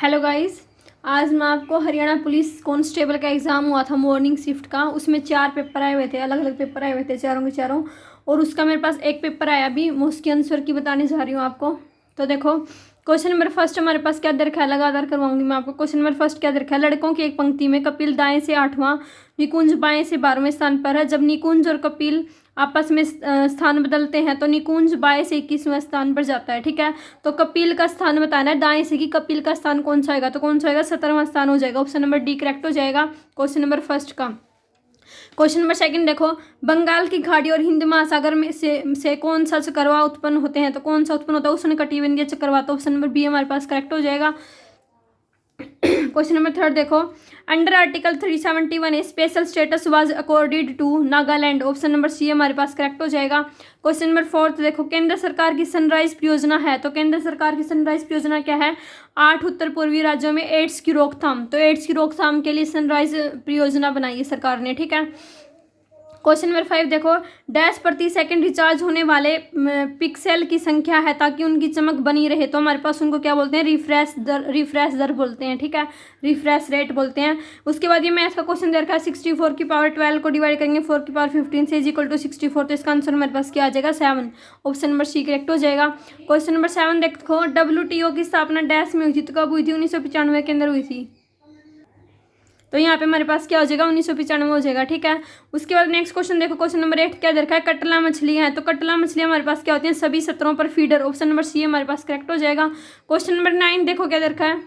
Hello guys. आज मैं आपको हरियाणा पुलिस कांस्टेबल का एग्ज़ाम हुआ था मॉर्निंग शिफ्ट का। उसमें 4 पेपर आए हुए थे, अलग अलग पेपर आए हुए थे चारों के चारों। और उसका मेरे पास एक पेपर आया अभी, मैं उसके आंसर की बताने जा रही हूँ आपको। तो देखो, क्वेश्चन नंबर फर्स्ट हमारे पास क्या दे रखा है, लगातार करवाऊंगी मैं आपको। क्वेश्चन नंबर फर्स्ट क्या दे रखा है, लड़कों की एक पंक्ति में कपिल दाएं से 8वां, निकुंज बाएं से 12वें स्थान पर है। जब निकुंज और कपिल आपस में स्थान बदलते हैं तो निकुंज बाएं से 21वें स्थान पर जाता है। ठीक है, तो कपिल का स्थान बताना है दाएं से कि कपिल का स्थान कौन सा आएगा, तो कौन सा आएगा, 17वां स्थान हो जाएगा। ऑप्शन नंबर डी करेक्ट हो जाएगा क्वेश्चन नंबर फर्स्ट का। क्वेश्चन नंबर सेकंड देखो, बंगाल की खाड़ी और हिंद महासागर में से कौन सा चक्रवात उत्पन्न होते हैं, तो कौन सा उत्पन्न होता है, उष्णकटिबंधीय चक्रवात। ऑप्शन नंबर बी हमारे पास करेक्ट हो जाएगा। क्वेश्चन नंबर थर्ड देखो, under article 371 special status was accorded to Nagaland. Option number C हमारे पास करेक्ट हो जाएगा। क्वेश्चन नंबर फोर्थ देखो, केंद्र सरकार की सनराइज परियोजना है, तो केंद्र सरकार की सनराइज परियोजना क्या है, 8 उत्तर पूर्वी राज्यों में एड्स की रोकथाम। तो एड्स की रोकथाम के लिए सनराइज परियोजना बनाई है सरकार ने। ठीक है, क्वेश्चन नंबर 5 देखो, डैश प्रति सेकंड रिचार्ज होने वाले पिक्सेल की संख्या है ताकि उनकी चमक बनी रहे, तो हमारे पास उनको क्या बोलते हैं, रिफ्रेश दर बोलते हैं। ठीक है, रिफ्रेश रेट बोलते हैं। उसके बाद ये मैथ का क्वेश्चन दे रखा है, 64 की पावर 12 को डिवाइड करेंगे 4 की पावर 15 से इज इक्वल टू 64, तो इसका आंसर हमारे पास क्या आ जाएगा, 7। ऑप्शन नंबर सी करेक्ट हो जाएगा। क्वेश्चन नंबर 7 देखो, WTO की स्थापना डैश में हुई थी, तो कब हुई थी, 1995 के अंदर हुई थी। तो यहाँ पे हमारे पास क्या हो जाएगा, 1995 हो जाएगा। ठीक है, उसके बाद नेक्स्ट क्वेश्चन देखो, क्वेश्चन नंबर 8 क्या दे रखा है, कटला मछलियाँ हैं, तो कटला मछलियाँ हमारे पास क्या होती हैं, सभी सत्रों पर फीडर। ऑप्शन नंबर सी हमारे पास करेक्ट हो जाएगा। क्वेश्चन नंबर 9 देखो क्या दे रखा है,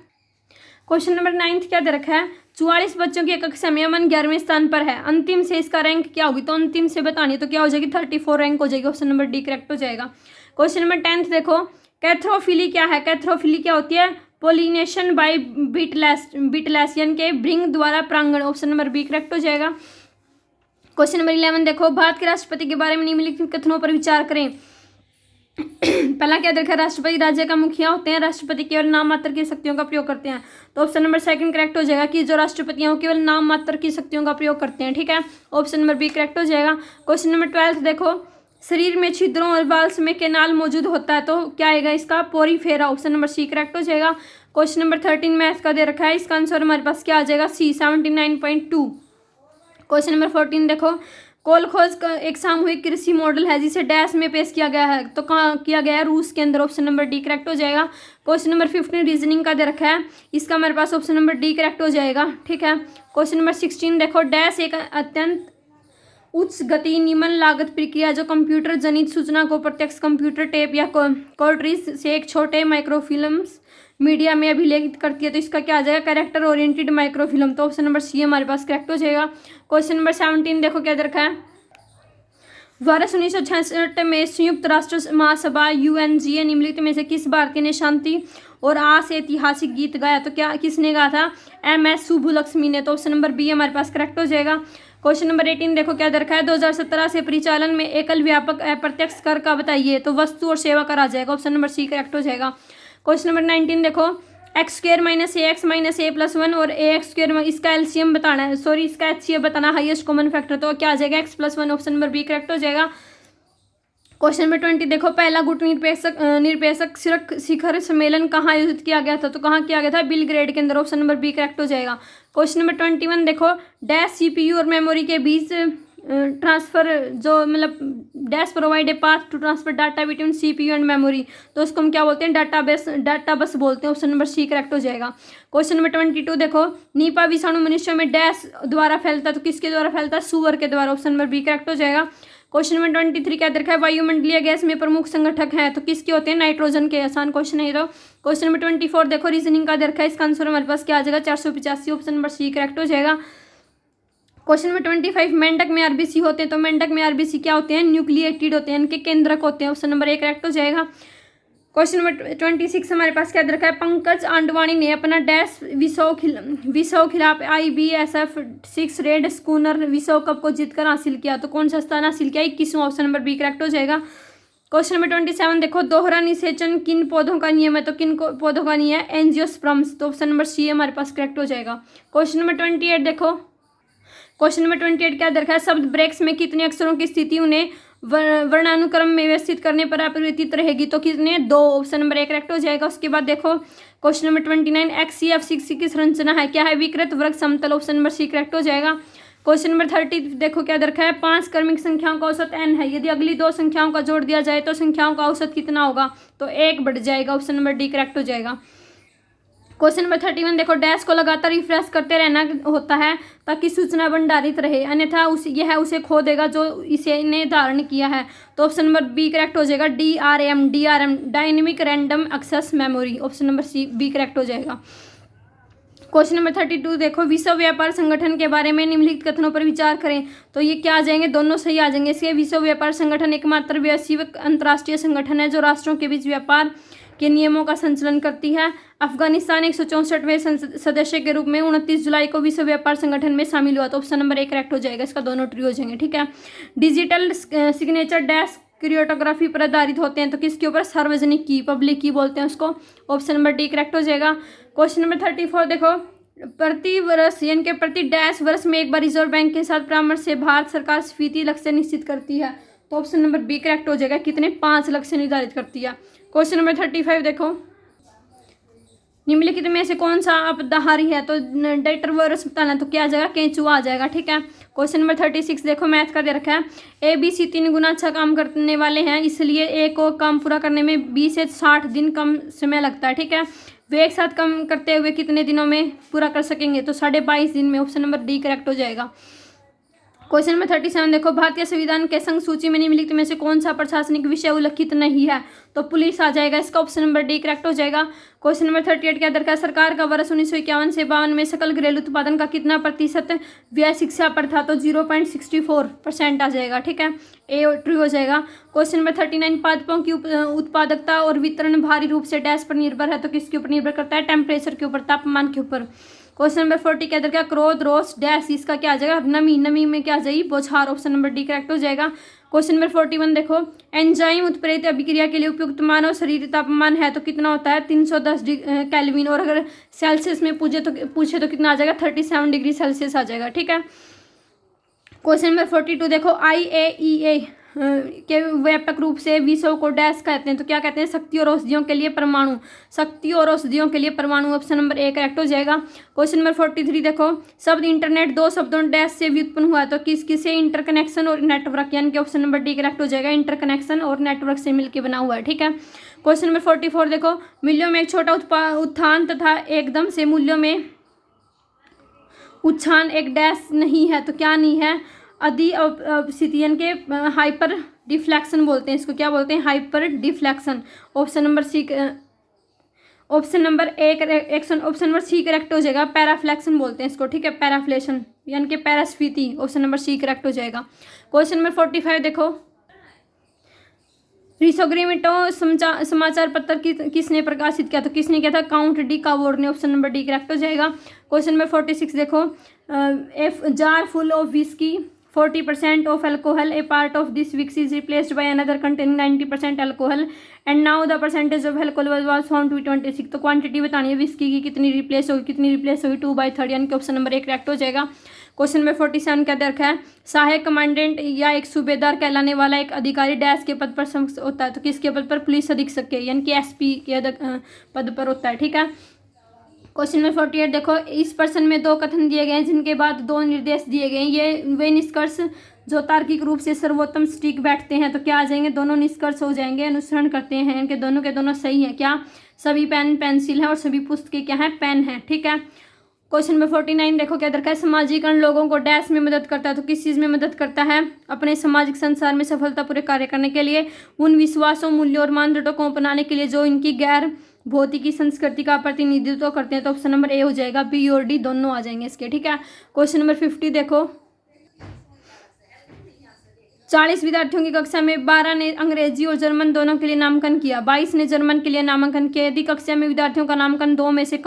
क्वेश्चन नंबर 9 क्या दे रखा है, 44 बच्चों की कक्षा में अमन 11वें स्थान पर है, अंतिम से इसका रैंक क्या होगी, तो अंतिम से बतानी, तो क्या हो जाएगी, 34 रैंक हो जाएगी। ऑप्शन नंबर डी करेक्ट हो जाएगा। क्वेश्चन नंबर 10 देखो, कैथ्रोफिली क्या है, कैथ्रोफिली क्या होती है, पोलिनेशन बाय बीटलैसियन के भृंग द्वारा प्रांगण। ऑप्शन नंबर बी करेक्ट हो जाएगा। क्वेश्चन नंबर 11 देखो, भारत के राष्ट्रपति के बारे में निम्नलिखित कथनों पर विचार करें। पहला क्या देखा, राष्ट्रपति राज्य का मुखिया होते हैं, राष्ट्रपति केवल नाम मात्र की शक्तियों का प्रयोग करते हैं, तो ऑप्शन नंबर सेकंड करेक्ट हो जाएगा कि जो राष्ट्रपति हैं वो केवल नाम मात्र की शक्तियों का प्रयोग करते हैं। ठीक है, ऑप्शन नंबर बी करेक्ट हो जाएगा। क्वेश्चन नंबर 12 देखो, शरीर में छिद्रों और वाल्स में कैनाल मौजूद होता है, तो क्या आएगा इसका, porifera. Option number C correct हो जाएगा। क्वेश्चन नंबर 13 मैथ का दे रखा है, इसका आंसर हमारे पास क्या आ जाएगा, सी 79.2। क्वेश्चन नंबर 14 देखो, कोलखोज का एक सामूहिक कृषि मॉडल है जिसे डैश में पेश किया गया है, तो कहाँ किया गया है, रूस के अंदर। ऑप्शन नंबर डी करेक्ट हो जाएगा। क्वेश्चन नंबर 15 रीजनिंग का दे रखा है, इसका हमारे पास ऑप्शन नंबर डी करेक्ट हो जाएगा। ठीक है, क्वेश्चन नंबर 16 देखो, डैश एक अत्यंत उच्च गति निम्न लागत प्रक्रिया जो कंप्यूटर जनित सूचना को प्रत्यक्ष कंप्यूटर टेप या कार्ट्रिज से एक छोटे माइक्रोफिल्म्स मीडिया में अभिलेखित करती है, तो इसका क्या आ जाएगा, कैरेक्टर ओरिएंटेड माइक्रोफिल्म। तो ऑप्शन नंबर सी हमारे पास करेक्ट हो जाएगा। क्वेश्चन नंबर 17 देखो क्या दे रखा है, वर्ष 1966 में संयुक्त राष्ट्र महासभा UNGA निम्नलिखित में से किस भारतीय ने शांति और आस ऐतिहासिक गीत गाया, तो क्या किसने गाया था, MS सुब्बुलक्ष्मी ने। तो ऑप्शन नंबर बी हमारे पास करेक्ट हो जाएगा। क्वेश्चन नंबर 18 देखो क्या दे रखा है, 2017 से परिचालन में एकल व्यापक अप्रत्यक्ष कर का बताइए, तो वस्तु और सेवा कर आ जाएगा। ऑप्शन नंबर सी करेक्ट हो जाएगा। क्वेश्चन नंबर 19 देखो, x² - AX - A+1 और AX², इसका एलसीएम बताना है, सॉरी इसका HCF बताना, हाईएस्ट कॉमन फैक्टर, तो क्या आ जाएगा, x+1। Option number B correct हो जाएगा। क्वेश्चन नंबर 20 देखो, पहला गुट निरपेक्षक शिखर सम्मेलन कहाँ आयोजित किया गया था, तो कहाँ किया गया था, बेलग्रेड के अंदर। ऑप्शन नंबर बी करेक्ट हो जाएगा। क्वेश्चन नंबर 21 देखो, डैश CPU और मेमोरी के बीच ट्रांसफर जो मतलब dash provide a path to transfer data between CPU and memory, तो उसको हम क्या बोलते हैं, डाटा बस बोलते हैं। ऑप्शन नंबर सी करेक्ट हो जाएगा। क्वेश्चन नंबर 22 देखो, नीपा विषाणु मनुष्यों में डैश द्वारा फैलता है, तो किसके द्वारा फैलता है, सुअर के द्वारा। ऑप्शन नंबर बी करेक्ट हो जाएगा। क्वेश्चन नंबर 23 क्या देखा है, वायुमंडलीय गैस में प्रमुख संगठक हैं, तो किसके होते हैं, नाइट्रोजन के। आसान क्वेश्चन है ये तो। क्वेश्चन नंबर 24 देखो, रीजनिंग का देखा है, इसका आंसर हमारे पास क्या आ जाएगा, 485। ऑप्शन नंबर सी करेक्ट हो जाएगा। क्वेश्चन नंबर 25, मेंढक में RBC होते हैं, तो मेंढक में RBC क्या होते हैं, न्यूक्लिएटेड होते हैं, इनके केंद्रक होते हैं। ऑप्शन नंबर ए करेक्ट हो जाएगा। क्वेश्चन नंबर 26 हमारे पास क्या रखा है, पंकज आंडवाणी ने अपना डैश विश्व खिलाफ IBSF 6 रेड स्कूनर विश्व कप को जीतकर हासिल किया, तो कौन सा स्थान हासिल किया, 21वां। ऑप्शन नंबर बी करेक्ट हो जाएगा। क्वेश्चन नंबर 27 देखो, दोहरा निषेचन किन पौधों का नियम है, तो किन पौधों का नियम है, एंजियोस्पर्म्स, तो ऑप्शन नंबर सी हमारे पास करेक्ट हो जाएगा। क्वेश्चन नंबर 28 देखो, क्वेश्चन नंबर 28 क्या दे रखा है, शब्द ब्रेक्स में कितने अक्षरों की स्थिति उन्हें वर्णानुक्रम में व्यवस्थित करने पर अपरिवर्तित रहेगी तो कितने 2, ऑप्शन नंबर 1 करेक्ट हो जाएगा। उसके बाद देखो क्वेश्चन नंबर 29, HCF6 की संरचना है, क्या है, विकृत वर्ग समतल, ऑप्शन नंबर सी करेक्ट हो जाएगा। क्वेश्चन नंबर 30 देखो क्या दे रखा है, 5 क्रमिक संख्याओं का औसत n है, यदि अगली 2 संख्याओं का जोड़ दिया जाए तो संख्याओं का औसत कितना होगा, तो 1 बढ़ जाएगा, ऑप्शन नंबर डी करेक्ट हो जाएगा। क्वेश्चन नंबर 31 देखो, डैश को लगातार रिफ्रेश करते रहना होता है ताकि सूचना भंडारित रहे, अन्यथा यह उसे खो देगा जो इसे ने धारण किया है, तो ऑप्शन नंबर बी करेक्ट हो जाएगा। DRM dynamic random access memory, option number C B correct हो जाएगा। क्वेश्चन नंबर 32 देखो, विश्व व्यापार संगठन के बारे में निम्नलिखित कथनों पर विचार करें, तो ये क्या आ जाएंगे, दोनों सही आ जाएंगे इसके। विश्व व्यापार संगठन एकमात्र वैश्विक अंतर्राष्ट्रीय संगठन है जो राष्ट्रों के बीच व्यापार के नियमों का संचालन करती है। अफगानिस्तान 164वें सदस्य के रूप में 29 जुलाई को विश्व व्यापार संगठन में शामिल हुआ, तो ऑप्शन नंबर 1 करेक्ट हो जाएगा, इसका दोनों ट्रू हो जाएंगे, ठीक है। डिजिटल सिग्नेचर डैश क्रिप्टोग्राफी पर आधारित होते हैं, तो किसके ऊपर, सार्वजनिक की, पब्लिक की बोलते हैं उसको, ऑप्शन नंबर डी करेक्ट हो जाएगा। क्वेश्चन नंबर 34 देखो, प्रति वर्ष यानी कि प्रति डैश वर्ष में एक बार रिजर्व बैंक के साथ परामर्श से भारत सरकार स्फीति लक्ष्य निश्चित करती है, तो ऑप्शन नंबर बी करेक्ट हो जाएगा, कितने, 5 लक्ष्य निर्धारित करती है। क्वेश्चन नंबर 35 देखो, निम्नलिखित में से कौन सा अपदाहारी है, तो डेटर वर्ष बताना, तो क्या आ जाएगा, केंचुआ आ जाएगा, ठीक है। क्वेश्चन नंबर 36 देखो, मैथ का दे रखा है, ABC 3 गुना अच्छा काम करने वाले हैं, इसलिए ए को काम पूरा करने में 20 से 60 दिन कम समय लगता है, ठीक है। वे एक साथ कम करते हुए कितने दिनों में पूरा कर सकेंगे, तो 22.5 दिन में, ऑप्शन नंबर डी करेक्ट हो जाएगा। क्वेश्चन नंबर 37 देखो, भारतीय संविधान के संघ सूची में निम्नलिखित में से कौन सा प्रशासनिक विषय उल्लिखित नहीं है, तो पुलिस आ जाएगा, इसका ऑप्शन नंबर डी करेक्ट हो जाएगा। क्वेश्चन नंबर 38 के अंदर का, सरकार का वर्ष 1951 से 52 में सकल घरेलू उत्पादन का कितना प्रतिशत व्यय शिक्षा पर था, तो 0.64% आ जाएगा, ठीक है, ए ट्रू हो जाएगा। क्वेश्चन नंबर 39, पादपों की उत्पादकता और वितरण भारी रूप से डैश पर निर्भर है, तो किसके ऊपर निर्भर करता है, टेम्परेचर के ऊपर, तापमान के ऊपर। क्वेश्चन नंबर 40 के अंदर क्या, क्रोध, रोष, डैश, इसका क्या आ जाएगा, नमी में क्या आ जाएगी, बौछार, ऑप्शन नंबर डी करेक्ट हो जाएगा। क्वेश्चन नंबर 41 देखो, एंजाइम उत्प्रेरित अभिक्रिया के लिए उपयुक्त मानव शरीर तापमान है, तो कितना होता है, 310 केल्विन, और अगर सेल्सियस में पूछे तो कितना आ जाएगा, 37 डिग्री सेल्सियस आ जाएगा, ठीक है। क्वेश्चन नंबर 42 देखो, IAEA के व्यापक रूप से विश्व को डैश कहते हैं, तो क्या कहते हैं, शक्ति और औषधियों के लिए परमाणु, शक्ति और औषधियों के लिए परमाणु, ऑप्शन नंबर ए करेक्ट हो जाएगा। क्वेश्चन नंबर 43 देखो, शब्द इंटरनेट 2 शब्दों डैश से व्युत्पन्न हुआ, तो किससे, इंटरकनेक्शन और नेटवर्क, यानी कि ऑप्शन नंबर डी करेक्ट हो जाएगा, इंटरकनेक्शन और नेटवर्क से मिलकर बना हुआ है, ठीक है। क्वेश्चन नंबर 44 देखो, मूल्यों में एक छोटा उत्थान तथा एकदम से मूल्यों में उछाल एक डैश नहीं है, तो क्या नहीं है, अधिअवसितियन के हाइपर डिफ्लेक्शन बोलते हैं इसको, क्या बोलते हैं, hyper deflection, option number C, option number option number C correct हो जाएगा। पैराफ्लेक्शन बोलते हैं इसको, ठीक है, पैराफ्लेशन यानी कि पैरास्फीति, ऑप्शन नंबर सी करेक्ट हो जाएगा। क्वेश्चन नंबर 45 देखो, रिसोग्रीमेटो समाचार पत्र किसने प्रकाशित किया, तो किसने किया था, काउंट डी कावोर ने, ऑप्शन नंबर डी करेक्ट हो जाएगा। क्वेश्चन नंबर 46 देखो, F jar full of whisky 40% of alcohol, a part of this whiskey is replaced by another containing 90% alcohol and now the percentage of alcohol was found to be 26, तो quantity बतानी है whisky की, कितनी replace होगी 2/3, यानी कि option number 1 correct हो जाएगा। क्वेश्चन नंबर 47 का दर्ज है, सहायक कमांडेंट या एक सूबेदार कहलाने वाला एक अधिकारी डैश के पद पर होता है, तो किसके पद पर, पुलिस अधीक्षक के, यानी कि SP के पद पर होता है, ठीक है। क्वेश्चन नंबर 48 देखो, इस प्रश्न में 2 कथन दिए गए हैं जिनके बाद 2 निर्देश दिए गए हैं, ये वे निष्कर्ष जो तार्किक रूप से सर्वोत्तम सटीक बैठते हैं, तो क्या आ जाएंगे, दोनों निष्कर्ष हो जाएंगे, अनुसरण करते हैं, इनके दोनों के दोनों सही है, क्या, सभी पेन पेंसिल है और सभी पुस्तकें क्या है, पेन है, ठीक है। क्वेश्चन नंबर 49 देखो क्या दरकार, समाजीकरण लोगों को डैश में मदद करता है, तो किस चीज़ में मदद करता है, अपने सामाजिक संसार में सफलतापूर्वक कार्य करने के लिए, उन विश्वासों, मूल्यों और मानदंडों को अपनाने के लिए जो इनकी गैर भौतिकी संस्कृति का प्रतिनिधित्व करते हैं, तो ऑप्शन नंबर ए हो जाएगा, बी और डी दोनों आ जाएंगे इसके, ठीक है। क्वेश्चन नंबर 50 देखो, 40 विद्यार्थियों की कक्षा में 12 ने अंग्रेजी और जर्मन दोनों के लिए नामांकन किया, 22 ने जर्मन के लिए नामांकन किया। यदि कक्षा में विद्यार्थियों का नामांकन 2 में से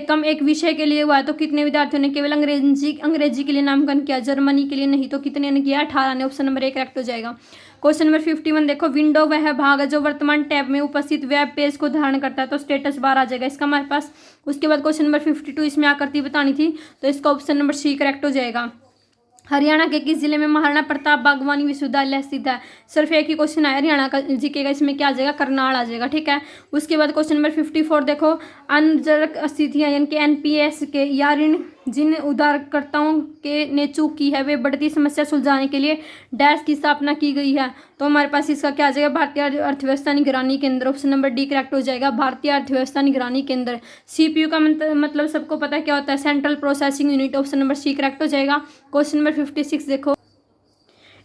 कम एक विषय के लिए हुआ है, तो कितने विद्यार्थियों ने केवल अंग्रेजी के लिए नामांकन किया, जर्मनी के लिए नहीं, तो कितने ने किया, 18 ने, ऑप्शन नंबर 1 करेक्ट हो जाएगा। क्वेश्चन नंबर 51 देखो, विंडो वह भाग है जो वर्तमान टैब में उपस्थित वेब पेज को धारण करता है, तो स्टेटस बार आ जाएगा इसका हमारे पास। उसके बाद क्वेश्चन नंबर 52, इसमें आकृति बतानी थी, तो इसका ऑप्शन नंबर सी करेक्ट हो जाएगा। हरियाणा के किस जिले में महाराणा प्रताप बागवानी विश्वविद्यालय स्थित है? सिर्फ एक ही क्वेश्चन है हरियाणा का जीके का, इसमें क्या आ जाएगा? करनाल आ जाएगा। ठीक है, उसके बाद क्वेश्चन नंबर 54 देखो, अनजरक स्थितियां यानी कि एनपीएस के या ऋण जिन उधारकर्ताओं के ने चूक की है वे बढ़ती समस्या सुलझाने के लिए डैश की स्थापना की गई है। तो हमारे पास इसका क्या आ जाएगा? भारतीय अर्थव्यवस्था निगरानी केंद्र। ऑप्शन नंबर डी करेक्ट हो जाएगा, भारतीय अर्थव्यवस्था निगरानी केंद्र। सीपीयू का मतलब सबको पता है क्या होता है? Central processing unit. Option number C correct हो जाएगा। क्वेश्चन नंबर 56 देखो,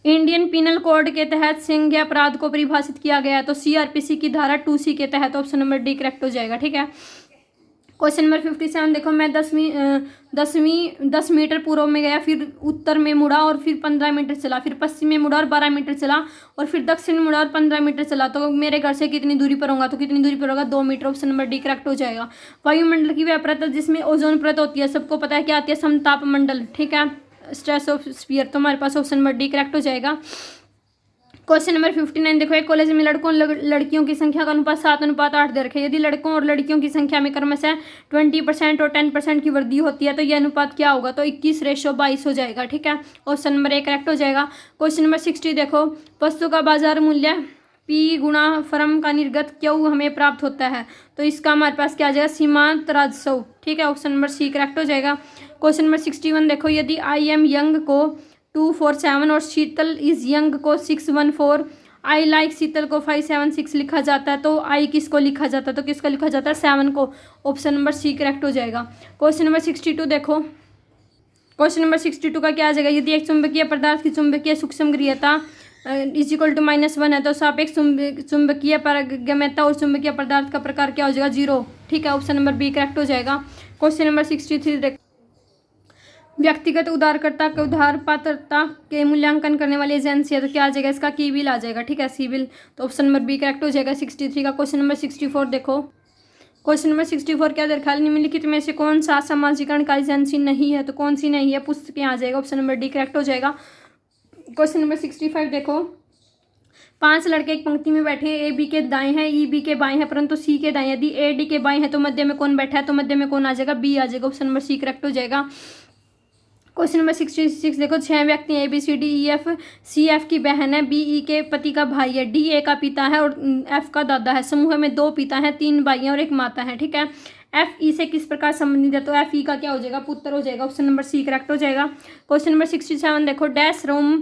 इंडियन पिनल कोड के तहत संज्ञेय अपराध को परिभाषित किया गया है, तो सीआरपीसी की धारा 2C के तहत। ऑप्शन नंबर डी करेक्ट हो जाएगा। ठीक है, क्वेश्चन नंबर 57 देखो, मैं 10 मीटर पूर्व में गया, फिर उत्तर में मुड़ा और फिर 15 मीटर चला, फिर पश्चिम में मुड़ा और 12 मीटर चला, और फिर दक्षिण में मुड़ा और 15 मीटर चला, तो मेरे घर से कितनी दूरी पर होगा? तो कितनी दूरी पर होगा? 2 metre. Option number D correct हो जाएगा। वायुमंडल की वह परत जिसमें ओजोन परत होती है, सबको पता है क्या आती है? समताप मंडल। ठीक है, स्ट्रेटोस्फीयर। तो हमारे पास ऑप्शन नंबर डी करेक्ट हो जाएगा। क्वेश्चन नंबर 59 देखो, एक कॉलेज में लड़कों लड़कियों की संख्या का अनुपात 7:8 दे रखे। यदि लड़कों और लड़कियों की संख्या में क्रमशः 20% और 10% की वृद्धि होती है तो यह अनुपात क्या होगा? तो 21:22 हो जाएगा। ठीक है, ऑप्शन नंबर ए करेक्ट हो जाएगा। क्वेश्चन नंबर 60 देखो, वस्तु का बाजार मूल्य P गुणा फर्म का निर्गत Q हमें प्राप्त होता है, तो इसका हमारे पास क्या आ जाएगा? सीमांत राजस्व। ठीक है, ऑप्शन नंबर सी करेक्ट हो जाएगा। क्वेश्चन नंबर 61 देखो, यदि आई एम यंग को 247 और शीतल इज यंग को 614, आई लाइक शीतल को 576 लिखा जाता है, तो आई किसको लिखा जाता है? तो किसको लिखा जाता है? 7 को। ऑप्शन नंबर सी करेक्ट हो जाएगा। क्वेश्चन नंबर 62 देखो, क्वेश्चन नंबर 62 का क्या आ जाएगा? यदि एक चुंबकीय पदार्थ की चुंबकीय सूक्ष्मक्रियता =-1 है तो सापेक्ष चुंबकीय पारगम्यता और चुंबकीय पदार्थ का प्रकार क्या हो जाएगा? 0। ठीक है, ऑप्शन नंबर बी करेक्ट हो जाएगा। क्वेश्चन नंबर 63 देखो, व्यक्तिगत उधारकर्ता के उधार पात्रता के मूल्यांकन करने वाली एजेंसी है, तो क्या आ जाएगा? इसका कीविल आ जाएगा। ठीक है, सिविल। तो ऑप्शन नंबर बी करेक्ट हो जाएगा 63 का। क्वेश्चन नंबर 64 देखो, क्वेश्चन नंबर 64 क्या दरख्वास्त निम्नलिखित में से कौन सा समाजीकरण का एजेंसी नहीं है? तो कौन सी नहीं है? पुस्तकें आ जाएगा। ऑप्शन नंबर डी करेक्ट हो जाएगा। क्वेश्चन नंबर 65 देखो, 5 लड़के एक पंक्ति में बैठे हैं, ए बी के दाएं हैं, ई बी के बाएं हैं, परंतु सी के दाएं। यदि ए डी के बाएं हैं तो मध्य में कौन बैठा है? तो मध्य में कौन आ जाएगा? बी आ जाएगा। ऑप्शन नंबर सी करेक्ट हो जाएगा। क्वेश्चन नंबर 66 देखो, 6 व्यक्ति A B C D E F, C F की बहन है, बी ई के पति का भाई है, डी ए का पिता है और एफ का दादा है। समूह में 2 पिता हैं, 3 भाई हैं और 1 माता है। ठीक है, एफ ई से किस प्रकार संबंधित है? तो एफ ई का क्या हो जाएगा? पुत्र हो जाएगा। ऑप्शन नंबर सी करेक्ट हो जाएगा। क्वेश्चन नंबर 67 देखो, डैश रोम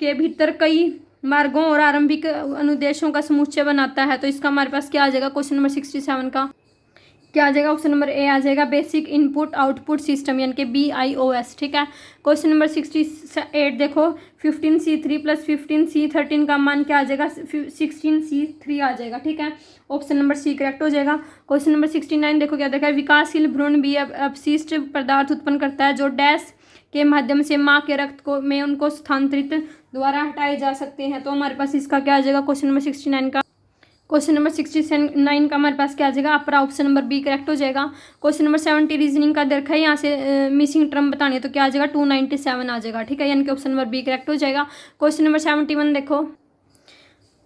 के भीतर कई मार्गों और आरंभिक अनुदेशों का समुच्चय बनाता है, तो इसका हमारे पास क्या आ जाएगा? क्वेश्चन नंबर 67 का क्या आ जाएगा? ऑप्शन नंबर ए आ जाएगा, बेसिक इनपुट आउटपुट सिस्टम यानी कि BIOS। ठीक है, क्वेश्चन नंबर 68 देखो, 15C3 + 15C13 का मान क्या आ जाएगा? 16C3 आ जाएगा। ठीक है, ऑप्शन नंबर सी करेक्ट हो जाएगा। क्वेश्चन नंबर 69 देखो, क्या देखा है? विकासशील भ्रूण भी अपशिष्ट पदार्थ उत्पन्न करता है जो डैश के माध्यम से माँ के रक्त को में उनको स्थानांतरित द्वारा हटाए जा सकते हैं, तो हमारे पास इसका क्या आ जाएगा? क्वेश्चन नंबर 69 का क्वेश्चन नंबर 69 का हमारे पास क्या आ जाएगा? अपरा। ऑप्शन नंबर बी करेक्ट हो जाएगा। क्वेश्चन नंबर 70 रीजनिंग का देखा है, यहाँ से मिसिंग टर्म बतानी है, तो क्या आ जाएगा? 297 आ जाएगा। ठीक है, यानी कि ऑप्शन नंबर बी करेक्ट हो जाएगा। क्वेश्चन नंबर 71 देखो,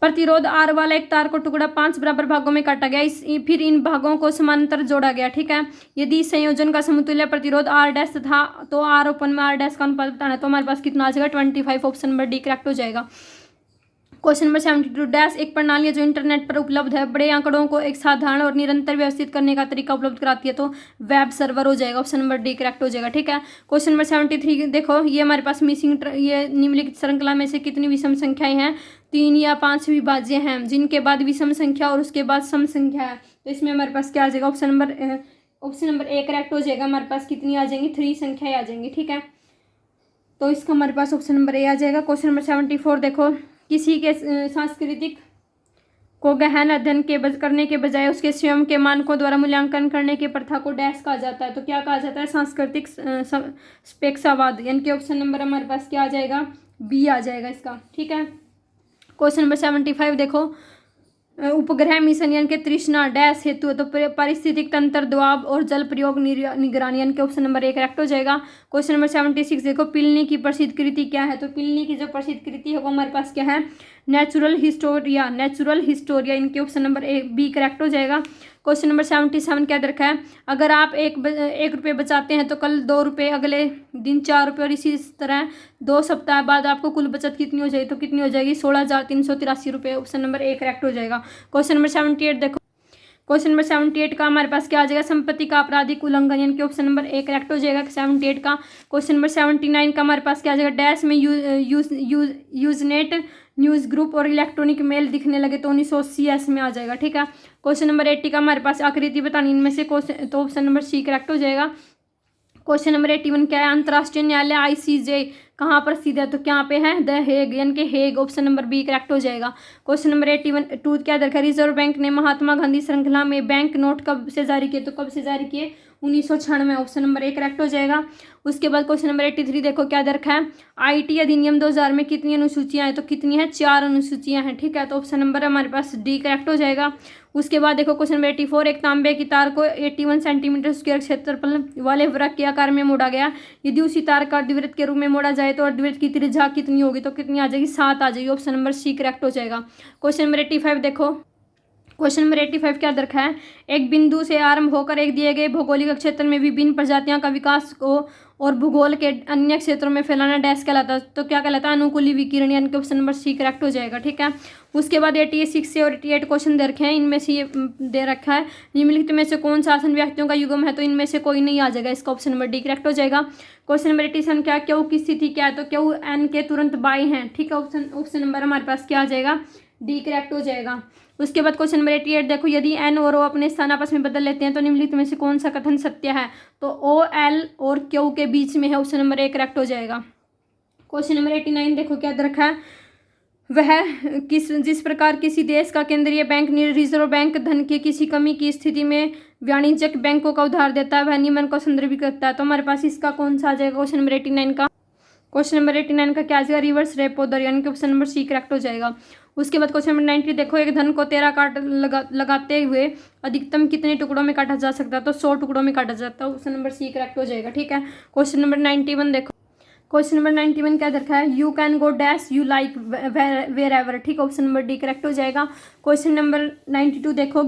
प्रतिरोध आर वाला एक तार को टुकड़ा 5 बराबर भागों में काटा गया, फिर इन भागों को समांतर जोड़ा गया। ठीक है, यदि संयोजन का समतुल्य प्रतिरोध आर डैश था तो आर ओपन में आर डैश का अनुपात बताना है, तो हमारे पास कितना आ जाएगा? 25। ऑप्शन नंबर डी करेक्ट हो जाएगा। क्वेश्चन नंबर 72 डैश एक प्रणाली है जो इंटरनेट पर उपलब्ध है, बड़े आंकड़ों को एक साधारण और निरंतर व्यवस्थित करने का तरीका उपलब्ध कराती है, तो वेब सर्वर हो जाएगा। ऑप्शन नंबर डी करेक्ट हो जाएगा। ठीक है, क्वेश्चन नंबर 73 देखो, ये हमारे पास ये निम्नलिखित श्रृंखला में से कितनी विषम संख्याएं हैं? 3 या 5 विभाज्य हैं जिनके बाद विषम संख्या और उसके बाद सम संख्या है, तो इसमें हमारे पास क्या आ जाएगा? ऑप्शन नंबर ए करेक्ट हो जाएगा। हमारे पास कितनी आ जाएंगी? 3 संख्याएं आ जाएंगी। ठीक है, तो इसका हमारे पास ऑप्शन नंबर ए आ जाएगा। क्वेश्चन नंबर 74 देखो, किसी के सांस्कृतिक को गहन अध्ययन करने के बजाय उसके स्वयं के मानकों द्वारा मूल्यांकन करने की प्रथा को डैश कहा जाता है, तो क्या कहा जाता है? सांस्कृतिक सापेक्षवाद, यानी कि ऑप्शन नंबर हमारे पास क्या आ जाएगा? बी आ जाएगा इसका। ठीक है, क्वेश्चन नंबर 75 देखो, उपग्रह मिशन यानी कि तृष्णा डैश हेतु, तो पारिस्थितिक तंत्र दबाव और जल प्रयोग निगरानी, यानी कि ऑप्शन नंबर ए करेक्ट हो जाएगा। क्वेश्चन नंबर 76 देखो, पिलनी की प्रसिद्ध कृति क्या है? तो पिलनी की जो प्रसिद्ध कृति है वो हमारे पास क्या है? नेचुरल हिस्टोरिया, इनके option number A B correct हो जाएगा। क्वेश्चन नंबर 77 क्या दे रखा है, अगर आप एक रुपये बचाते हैं तो कल 2 रुपये, अगले दिन 4 रुपये और इसी तरह 2 सप्ताह बाद आपको कुल बचत कितनी हो जाएगी, तो कितनी हो जाएगी 16,383 रुपये। ऑप्शन नंबर ए करेक्ट हो जाएगा। क्वेश्चन नंबर 78 देखो, क्वेश्चन नंबर 78 का हमारे पास क्या आ जाएगा, संपत्ति का आपराधिक उल्लंघन, यानी कि ऑप्शन नंबर ए करेक्ट हो जाएगा 78 का। क्वेश्चन नंबर 79 का हमारे पास क्या आ जाएगा, डैश में यूजनेट न्यूज़ ग्रुप और इलेक्ट्रॉनिक मेल दिखने लगे तो 1980 में आ जाएगा। ठीक है। क्वेश्चन नंबर 80 का हमारे पास आकृति बतानी इनमें से, क्वेश्चन तो ऑप्शन नंबर सी करेक्ट हो जाएगा। क्वेश्चन नंबर 81 क्या है, अंतर्राष्ट्रीय न्यायालय ICJ कहाँ पर स्थित है, तो क्या पे है, द हेग, यानी कि Hague. Option number B correct हो जाएगा। क्वेश्चन नंबर 82 क्या देखा, रिजर्व बैंक ने महात्मा गांधी श्रृंखला में बैंक नोट कब से जारी किए, तो कब से जारी किए, 1996 में। ऑप्शन नंबर ए करेक्ट हो जाएगा। उसके बाद क्वेश्चन नंबर 83 देखो क्या दे रखा है, IT अधिनियम 2000 में कितनी अनुसूचियां हैं, तो कितनी है, 4 अनुसूचियां हैं। ठीक है, तो ऑप्शन नंबर हमारे पास डी करेक्ट हो जाएगा। उसके बाद देखो क्वेश्चन नंबर 84, एक तांबे की तार को 81 सेंटीमीटर स्क्वायर क्षेत्रफल वाले वृत्त के आकार में मोड़ा गया, यदि उसी तार का अर्धवृत्त के रूप में मोड़ा जाए तो अर्धवृत्त की त्रिज्या कितनी होगी, तो कितनी आ जाएगी, 7 आ जाएगी। ऑप्शन नंबर सी करेक्ट हो जाएगा। क्वेश्चन नंबर 85 देखो, क्वेश्चन नंबर 85 क्या दरखा है, एक बिंदु से आरंभ होकर एक दिए गए भौगोलिक क्षेत्र में विभिन्न प्रजातियों का विकास को और भूगोल के अन्य क्षेत्रों में फैलाना डैश कहलाता है, तो क्या कहलाता है, अनुकूली विकिरण, यानी कि ऑप्शन नंबर सी करेक्ट हो जाएगा। ठीक है। उसके बाद 86 से और 88 क्वेश्चन दे रखे हैं, इनमें से ये दे रखा है, निम्नलिखित में से कौन सा आसन व्यक्तियों का युग्म है, तो इनमें से कोई नहीं आ जाएगा, इसका ऑप्शन नंबर डी करेक्ट हो जाएगा। क्वेश्चन नंबर 87 क्या, क्यू की स्थिति क्या है, तो क्यू एन के तुरंत बाई है। ठीक है, ऑप्शन नंबर हमारे पास क्या आ जाएगा, डी करेक्ट हो जाएगा। उसके बाद क्वेश्चन नंबर 88 देखो, यदि एन और ओ अपने स्थान आपस में बदल लेते हैं तो निम्नलिखित में से कौन सा कथन सत्य है, तो ओ एल और क्यू के बीच में है। ऑप्शन नंबर ए करेक्ट हो जाएगा। क्वेश्चन नंबर 89 देखो क्या रखा है, वह जिस प्रकार किसी देश का केंद्रीय बैंक रिजर्व बैंक धन की किसी कमी की स्थिति में वाणिज्यिक बैंकों का उधार देता है, वह निम्न को संदर्भित करता है, तो हमारे पास इसका कौन सा आ जाएगा, क्वेश्चन नंबर 89 का। क्वेश्चन नंबर 89 का क्या आ जाएगा, रिवर्स रेपो दर, यानी कि ऑप्शन नंबर सी करेक्ट हो जाएगा। उसके बाद क्वेश्चन नंबर 90 देखो, एक धन को 13 काट लगाते हुए अधिकतम कितने टुकड़ों में काटा जा सकता है, तो 100 टुकड़ों में काटा जाता है। ऑप्शन नंबर सी करेक्ट हो जाएगा। ठीक है। क्वेश्चन नंबर 91 देखो, क्वेश्चन नंबर 91 क्या दरखा है, you can go dash you like wherever. ठीक है, ऑप्शन नंबर डी करेक्ट हो जाएगा। क्वेश्चन नंबर 92 देखो,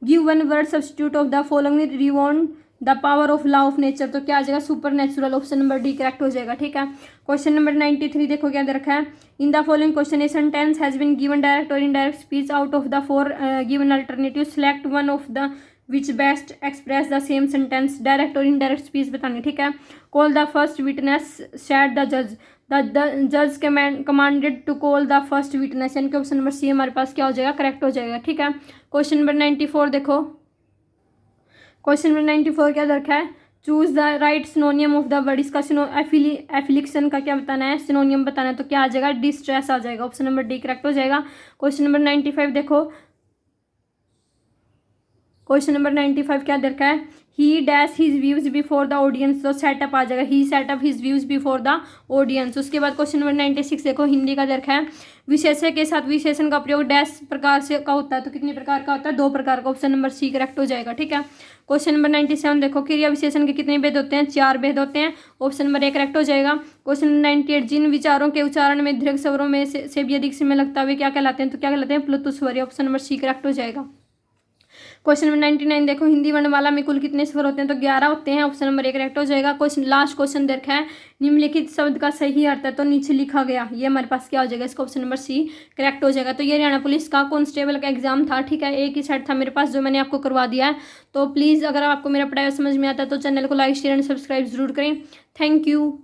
give one word substitute of the following beyond the power of law of nature, तो क्या आ जाएगा, supernatural. Option number D correct हो जाएगा। ठीक है। क्वेश्चन नंबर 93 देखो क्या दे रखा है, in the following question a sentence has been given direct और indirect speech out of the 4 given alternative, select one of the which best express the same sentence, direct और इनडायरेक्ट स्पीच बतानी। ठीक है। Call the first witness said the जज, the जज commanded to call the first witness, यानी कि option number C हमारे पास क्या हो जाएगा, करेक्ट हो जाएगा। ठीक है। क्वेश्चन नंबर 94 देखो, क्वेश्चन नंबर 94 क्या रखा है, choose the right सिनोनियम of the word, इसका एफिलिक्शन का क्या बताना है, सिनोनियम बताना है, तो क्या आ जाएगा, डिस्ट्रेस आ जाएगा। ऑप्शन नंबर डी करेक्ट हो जाएगा। क्वेश्चन नंबर 95 देखो, क्वेश्चन नंबर 95 क्या दरका है, he dash his views before the audience, तो सेटअप आ जाएगा, he set up his views before the audience. उसके बाद क्वेश्चन नंबर 96 देखो, हिंदी का दरका है, विशेषण के साथ विशेषण का प्रयोग डैश प्रकार से का होता है, तो कितने प्रकार का होता है, 2 प्रकार का। ऑप्शन नंबर सी करेक्ट हो जाएगा। ठीक है। क्वेश्चन नंबर 97 देखो, क्रिया विशेषण के कितने भेद होते हैं, 4 भेद होते हैं। ऑप्शन नंबर ए करेक्ट हो जाएगा। क्वेश्चन नंबर 98, जिन विचारों के उच्चारण में दीर्घ स्वरों में से भी अधिक समय लगता है क्या कहलाते हैं, तो क्या कहलाते हैं, प्लुत स्वर। ऑप्शन नंबर सी करेक्ट हो जाएगा। क्वेश्चन नंबर 99 देखो, हिंदी वर्णमाला में कुल कितने स्वर होते हैं, तो 11 होते हैं। ऑप्शन नंबर ए करेक्ट हो जाएगा। क्वेश्चन लास्ट क्वेश्चन देखा है, निम्नलिखित शब्द का सही अर्थ है, तो नीचे लिखा गया, ये हमारे पास क्या हो जाएगा, इसका ऑप्शन नंबर सी करेक्ट हो जाएगा। तो ये हरियाणा पुलिस का कांस्टेबल का एग्जाम था। ठीक है, एक ही सेट था मेरे पास जो मैंने आपको करवा दिया है। तो प्लीज़ अगर आपको मेरा पढ़ाई समझ में आता है तो चैनल को लाइक शेयर एंड सब्सक्राइब जरूर करें। Thank you.